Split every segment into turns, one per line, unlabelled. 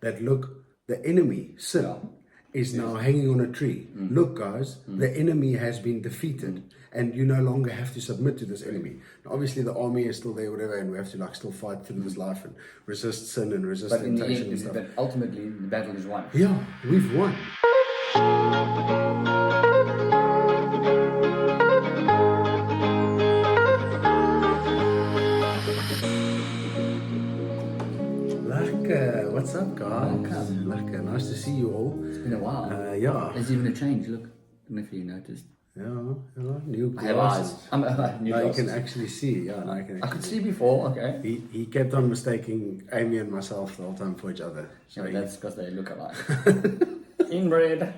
that look, the enemy, sin, is now hanging on a tree. Look, guys, the enemy has been defeated, and you no longer have to submit to this enemy. Now, obviously, the army is still there, whatever, and we have to like still fight through this life and resist sin and resist
But in the
temptation
end,
and stuff.
but ultimately, the battle is won.
Yeah, we've won. What's up, guys?
Welcome.
Nice to see you all.
It's been a while.
Yeah.
There's even a change. Look, I don't know if you noticed.
Yeah, new
I have
glasses.
eyes. I'm new
Now you
glasses.
can actually see. Yeah, now you can
I
actually
could see before. Okay.
He kept on mistaking Amy and myself the whole time for each other. So
Yeah, that's because they look alike. Inbred.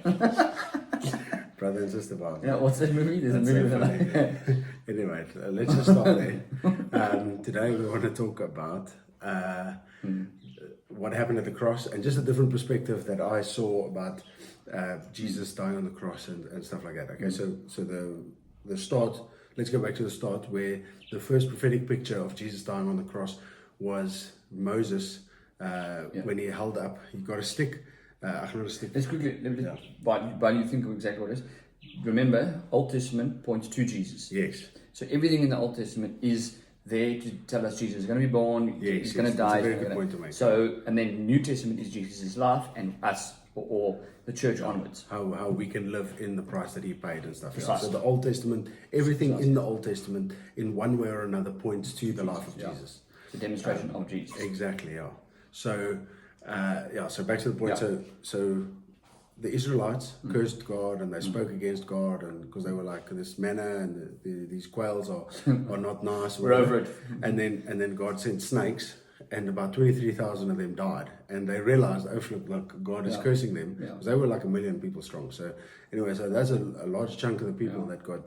brother and sister vibe.
Yeah. What's that movie? There's
That's
a movie
so
with
funny. Anyway, let's just start there. Today we want to talk about what happened at the cross and just a different perspective that I saw about Jesus dying on the cross and stuff like that. Okay, so the start. Let's go back to the start where the first prophetic picture of Jesus dying on the cross was Moses when he held up. He got a stick. Not a stick.
Let's quickly, while you think of exactly what it is, remember, Old Testament points to Jesus.
Yes.
So everything in the Old Testament is there to tell us Jesus is going to be born, he's going to die.
That's a very good point to make.
So, and then New Testament is Jesus' life and us, or the church onwards.
How we can live in the price that he paid and stuff. Yeah.
Precisely.
So the Old Testament, everything in the Old Testament, in one way or another, points to the life of Jesus.
The demonstration of Jesus.
Exactly. Yeah. So So back to the point.
Yeah.
So the Israelites cursed God and they spoke against God, and because they were like, this manna and these quails are not nice.
We're over it.
And then God sent snakes, and about 23,000 of them died. And they realized, oh flip, look, God is cursing them. Because they were like 1 million people strong. So anyway, so that's a large chunk of the people that got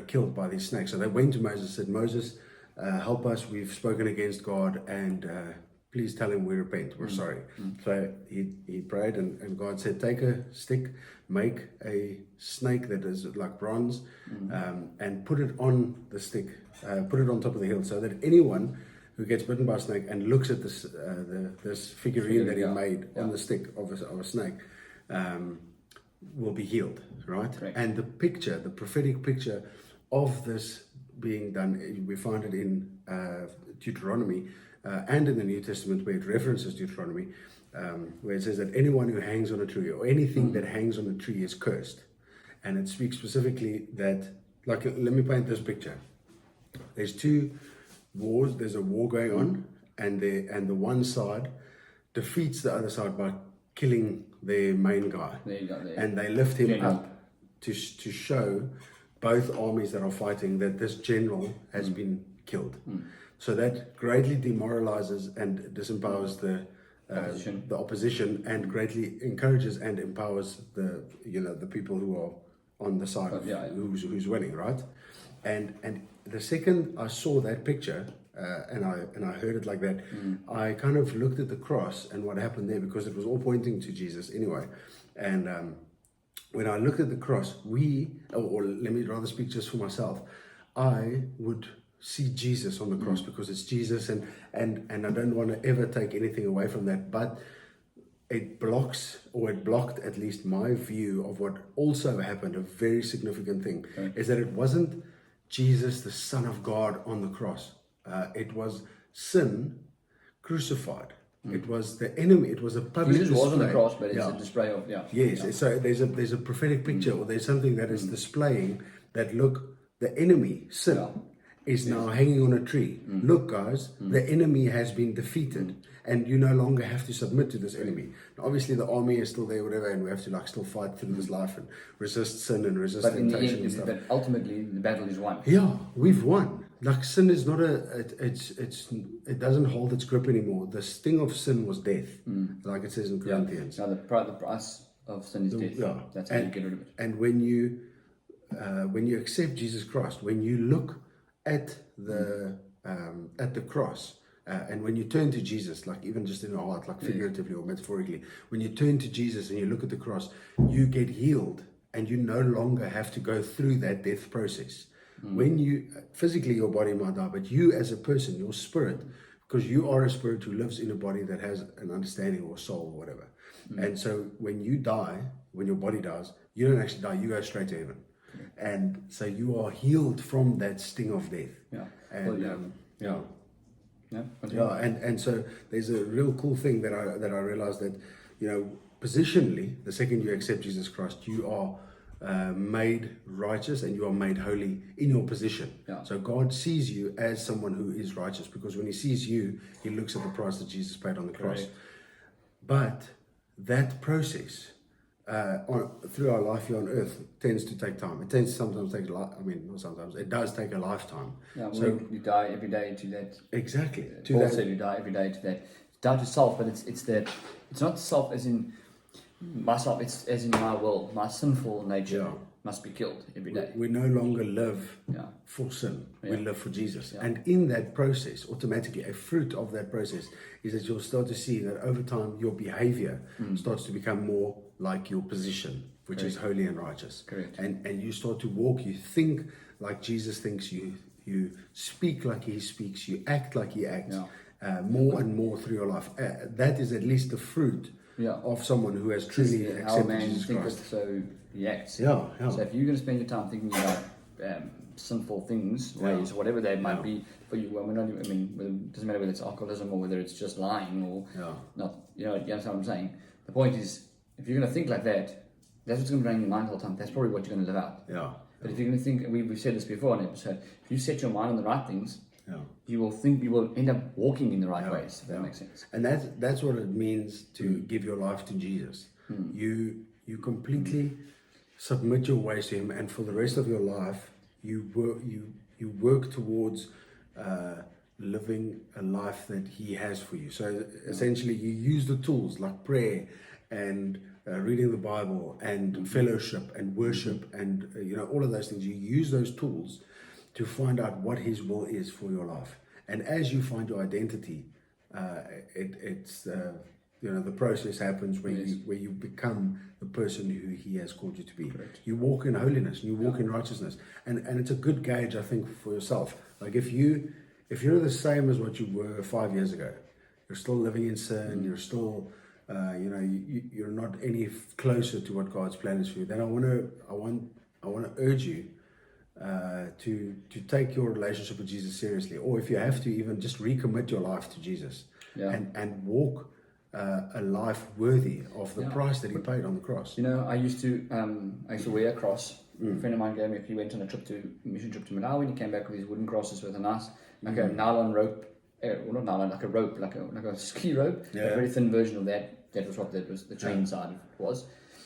killed by these snakes. So they went to Moses and said, Moses, help us. We've spoken against God, and please tell him we repent. We're sorry. So he prayed, and God said, take a stick, make a snake that is like bronze, and put it on the stick, put it on top of the hill, so that anyone who gets bitten by a snake and looks at this this figurine that he made on the stick of a snake will be healed, right?
Correct.
And the picture, the prophetic picture of this being done, we find it in Deuteronomy and in the New Testament, where it references Deuteronomy, where it says that anyone who hangs on a tree or anything that hangs on a tree is cursed. And it speaks specifically that, like, let me paint this picture. There's two wars. There's a war going on, and the one side defeats the other side by killing their main guy.
There you go. There.
And they lift him up to show both armies that are fighting that this general has been killed. So that greatly demoralizes and disempowers the opposition, and greatly encourages and empowers the people who are on the side of who's winning, right? And the second I saw that picture and I heard it like that, I kind of looked at the cross and what happened there, because it was all pointing to Jesus anyway. And when I looked at the cross, or let me rather speak just for myself, I would see Jesus on the cross, because it's Jesus, and I don't want to ever take anything away from that, but it blocked at least my view of what also happened. A very significant thing is that it wasn't Jesus, the Son of God, on the cross. It was sin crucified. It was the enemy. It was a public
Jesus
display.
was on the cross, but it's a display of
So there's a prophetic picture, or there's something that is displaying that, look, the enemy, sin, is now hanging on a tree. Look, guys, the enemy has been defeated, and you no longer have to submit to this enemy. Now, obviously, the army is still there, whatever, and we have to still fight through this life and resist sin and resist temptation and stuff.
But ultimately, the battle is won.
Yeah, we've won. Like, sin is not it doesn't hold its grip anymore. The sting of sin was death, like it says in Corinthians.
Now the price of sin is death.
Yeah.
That's how you get rid of it.
And when you accept Jesus Christ, when you look at the cross, and when you turn to Jesus, like even just in your heart, like figuratively or metaphorically, when you turn to Jesus and you look at the cross, you get healed, and you no longer have to go through that death process. When you physically, your body might die, but you as a person, your spirit because you are a spirit who lives in a body that has an understanding or soul or whatever. And so when you die, when your body dies, you don't actually die, you go straight to heaven. And so you are healed from that sting of death.
Yeah.
And
Well,
yeah.
Yeah.
Yeah, and so there's a real cool thing that I realized that, positionally, the second you accept Jesus Christ, you are made righteous and you are made holy in your position.
Yeah.
So God sees you as someone who is righteous, because when he sees you, he looks at the price that Jesus paid on the cross.
Correct.
But that process through our life here on earth tends to take time. It tends to sometimes take not sometimes, it does take a lifetime.
Yeah,
So
you die every day to that.
exactly. To
Paul
that,
said you die every day to that. Die to self, but it's not self as in myself. It's as in my will. My sinful nature
Yeah.
must be killed every day.
we no longer live
Yeah.
for sin. We
Yeah.
live for Jesus.
Yeah.
And in that process, automatically, a fruit of that process is that you'll start to see that over time your behavior starts to become more like your position, which is holy and righteous.
Correct.
And you start to walk, you think like Jesus thinks, you speak like he speaks, you act like he acts, more and more through your life. That is at least the fruit of someone who has truly
How a
accepted
man
Jesus
thinketh,
Christ.
so he acts.
Yeah, yeah.
So if you're going to spend your time thinking about sinful things, ways, whatever they might be for you, well, it doesn't matter whether it's alcoholism or whether it's just lying or not. You understand what I'm saying? The point is, if you're going to think like that, that's what's going to be running in your mind the whole time. That's probably what you're going to live out.
Yeah.
But if you're going to think, we've said this before on an episode, if you set your mind on the right things,
Yeah.
you will end up walking in the right ways, if that makes sense.
And that's what it means to give your life to Jesus. You completely submit your ways to him, and for the rest of your life, you work towards living a life that he has for you. So essentially, you use the tools like prayer and reading the Bible and fellowship and worship and all of those things. You use those tools to find out what his will is for your life. And as you find your identity, the process happens where you become the person who he has called you to be.
Correct.
You walk in holiness, you walk in righteousness, and it's a good gauge, I think, for yourself. Like if you're the same as what you were 5 years ago, you're still living in sin, you're still you're not any closer to what God's plan is for you, then I want to urge you to take your relationship with Jesus seriously, or if you have to, even just recommit your life to Jesus and walk a life worthy of the price that he paid on the cross.
I used to wear a cross. A friend of mine gave me, he went on a mission trip to Malawi, and he came back with these wooden crosses with a nice, like a nylon rope, not nylon, like a rope, like a ski rope, a very thin version of that. That was what the chain side of it was.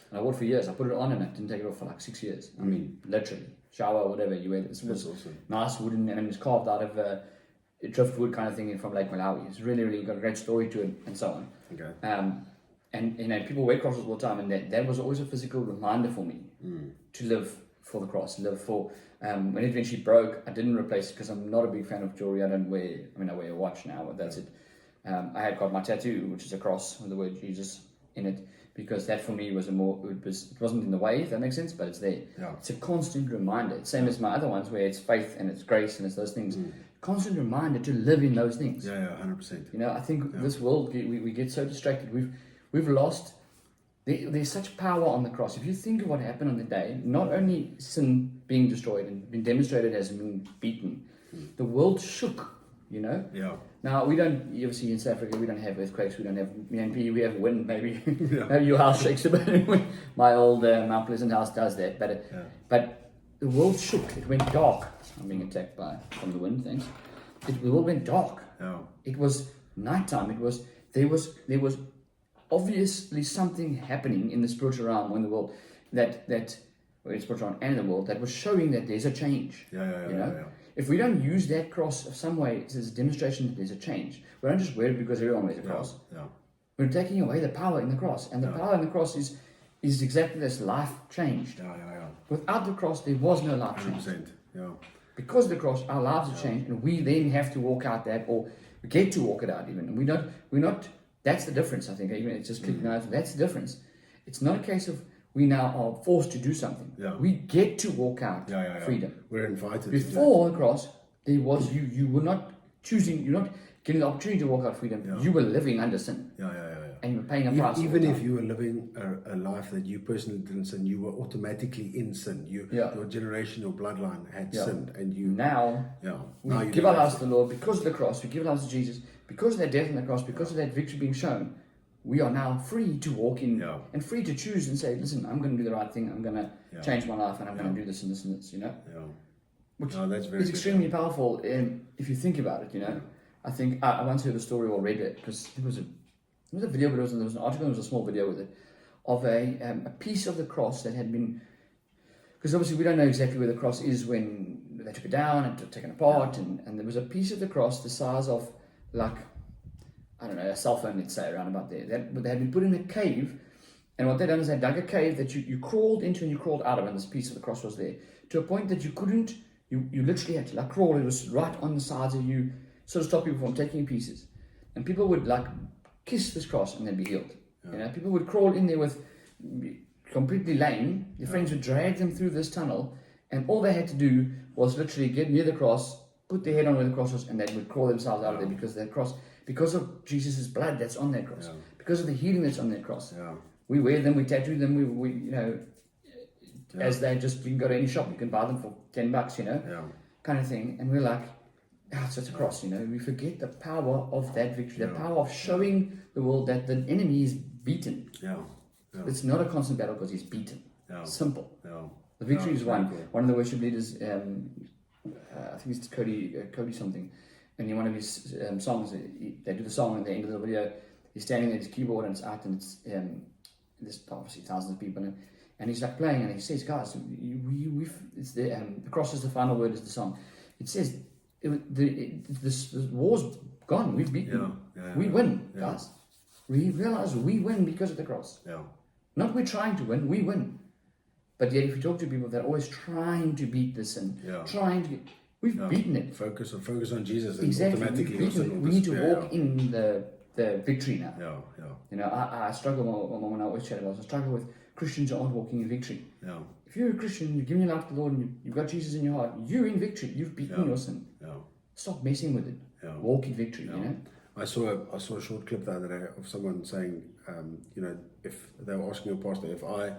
And I wore it for years. I put it on and I didn't take it off for like 6 years. I mean, literally, shower, whatever you wear. This was
awesome.
Nice wooden, and it was carved out of a driftwood kind of thing from Lake Malawi. It's really, really got a great story to it and so on.
Okay.
And people wear crosses all the time, and that was always a physical reminder for me to live for the cross, live for. When it eventually broke, I didn't replace it because I'm not a big fan of jewelry. I wear a watch now, but that's it. I had got my tattoo, which is a cross with the word Jesus in it, because that for me was it wasn't in the way, if that makes sense, but it's there.
Yeah.
It's a constant reminder. Same as my other ones where it's faith and it's grace and it's those things. Constant reminder to live in those things.
Yeah, 100%.
I think this world, we get so distracted. We've lost. There's such power on the cross. If you think of what happened on the day, not only sin being destroyed and being demonstrated as being beaten, the world shook.
Yeah.
Now we don't. Obviously in South Africa we don't have earthquakes. We don't have EMP. We have wind. Maybe maybe your house shakes a bit. My old Mount Pleasant house does that. But the world shook. It went dark. I'm being attacked from the wind. Thanks. The world went dark.
Yeah.
It was nighttime. There was obviously something happening in the spiritual realm in the world that in the spiritual realm and in the world that was showing that there's a change.
Yeah.
If we don't use that cross of some way as a demonstration that there's a change, we don't just wear it because everyone wears a cross.
Yeah.
We're taking away the power in the cross, and the power in the cross is exactly this: life changed.
Yeah.
Without the cross, there was no life change.
100%. Yeah.
Because of the cross, our lives have changed, and we then have to walk out that, or we get to walk it out even. And we're not. That's the difference, I think. Even it's just clicking out. That's the difference. It's not a case of we now are forced to do something.
Yeah.
We get to walk out freedom.
We're invited.
Before the cross, there was you were not choosing. You're not given the opportunity to walk out freedom, you were living under sin.
Yeah.
And you were paying a price.
Even if you were living a life that you personally didn't sin, you were automatically in sin. Your generation, your bloodline had sinned, and you
now
now
give our lives to the Lord because of the cross. We give our lives to Jesus because of that death on the cross, because of that victory being shown. We are now free to walk in and free to choose and say, listen, I'm going to do the right thing. I'm going to change my life, and I'm going to do this and this and this. Which
that's very
is extremely powerful. If you think about it, I think I once heard a story or read it because it was a video, but there was an article. There was a small video with it of a piece of the cross that had been, because obviously we don't know exactly where the cross is when they took it down and taken apart, and there was a piece of the cross the size of like, I don't know, a cell phone, let's say, around about there. They had been put in a cave, and what they done is they dug a cave that you crawled into and you crawled out of, and this piece of the cross was there to a point that you couldn't. You literally had to like crawl. It was right on the sides of you, sort of stop people from taking pieces. And people would like kiss this cross and then be healed. People would crawl in there with completely lame. Their friends would drag them through this tunnel, and all they had to do was literally get near the cross, put their head on where the cross was, and they would crawl themselves out of there because that cross, because of Jesus' blood that's on that cross, because of the healing that's on that cross. We wear them, we tattoo them, we as they just, you can go to any shop, you can buy them for $10, kind of thing. And we're like, it's just a cross, we forget the power of that victory, the power of showing the world that the enemy is beaten. It's not a constant battle because he's beaten. Simple. The victory is won.
Cool.
One of the worship leaders, I think it's Cody something, and in one of his songs, they do the song at the end of the video, he's standing there at his keyboard and it's out, and it's there's obviously thousands of people in it. And he's like playing, and he says, "Guys, it's the cross is the final word," is the song. It says, "This war's gone. We've beaten. We win, guys. We realize we win because of the cross. Not we're trying to win. We win. But yet, if you talk to people, they're always trying to beat this and trying to. We've beaten it.
Focus on Jesus. And
Exactly.
automatically
We need to walk in the victory now. I struggle when I always chat about this. I struggle with Christians who aren't walking in victory. If you're a Christian, you've given your life to the Lord, and you've got Jesus in your heart, you're in victory. You've beaten your sin. Stop messing with it. Walk in victory.
I saw a short clip the other day of someone saying, if they were asking a pastor, if I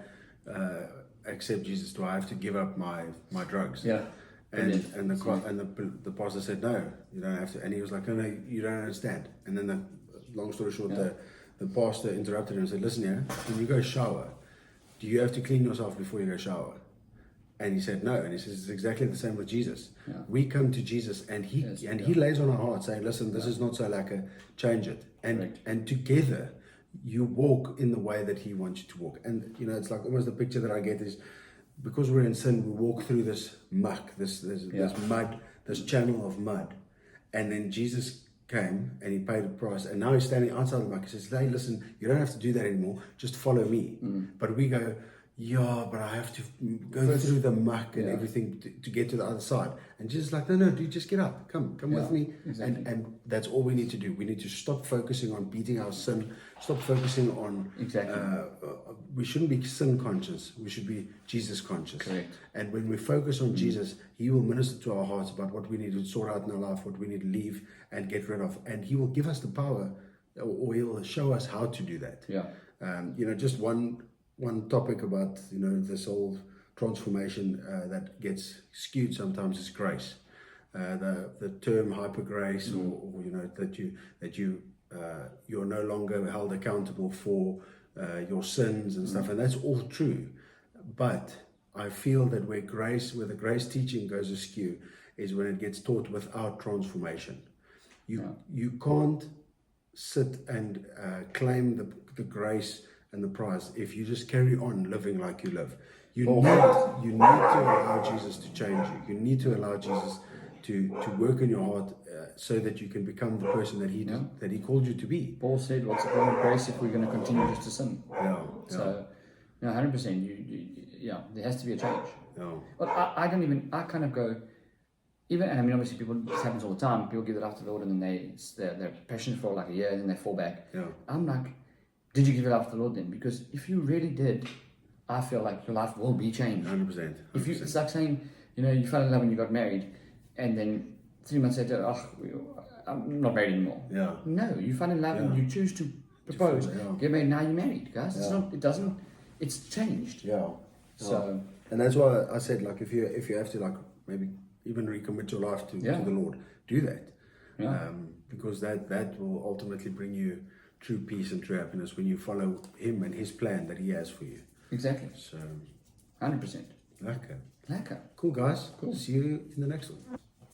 accept Jesus, do I have to give up my drugs? And the pastor said, no, you don't have to. And he was like, no, you don't understand. And then long story short, the pastor interrupted him and said, listen here, when you go shower, do you have to clean yourself before you go shower? And he said no. And he says it's exactly the same with Jesus. We come to Jesus, and he lays on our heart saying, listen, this is not so lacquer, change it. And together you walk in the way that he wants you to walk. And it's like almost the picture that I get is, because we're in sin, we walk through this muck, this mud, this channel of mud. And then Jesus came and he paid the price, and now he's standing outside the muck. He says, hey, listen, you don't have to do that anymore, just follow me. But we go, but I have to go through the muck and everything to get to the other side. And Jesus is like, no, dude, just get up, come with me. Exactly. And that's all we need to do. We need to stop focusing on beating our sin, stop focusing on we shouldn't be sin conscious, we should be Jesus conscious.
Correct.
And when we focus on Jesus, he will minister to our hearts about what we need to sort out in our life, what we need to leave and get rid of, and he will give us the power, or he'll show us how to do that. Just one topic about this whole transformation that gets skewed sometimes is grace. The term hyper grace, or that you're no longer held accountable for your sins and stuff, and that's all true. But I feel that where the grace teaching goes askew is when it gets taught without transformation. You can't sit and claim the grace and the prize if you just carry on living like you live. You need to allow Jesus to change you. You need to allow Jesus to work in your heart so that you can become the person that he called you to be.
Paul said, what's the point of grace if we're going to continue just to sin? So 100%, there has to be a change. But I kind of go, and I mean, obviously this happens all the time. People give it after the Lord, and then they're passionate for like a year, and then they fall back. I'm like, did you give it life to the Lord then? Because if you really did, I feel like your life will be changed.
100%.
It's like saying, you fell in love when you got married, and then 3 months later, I'm not married anymore.
Yeah.
No, you fall in love and you choose to propose.
Yeah.
Get married, now you're married, guys. It's
Yeah.
not, it doesn't, it's changed.
Yeah.
So,
And that's why I said, like, if you have to, like, maybe even recommit your life to the Lord, do that.
Yeah.
Because that will ultimately bring you true peace and true happiness when you follow Him and His plan that He has for you.
exactly.
So,
100%.
okay.
Lekker.
Cool, guys. Cool. See you in the next one.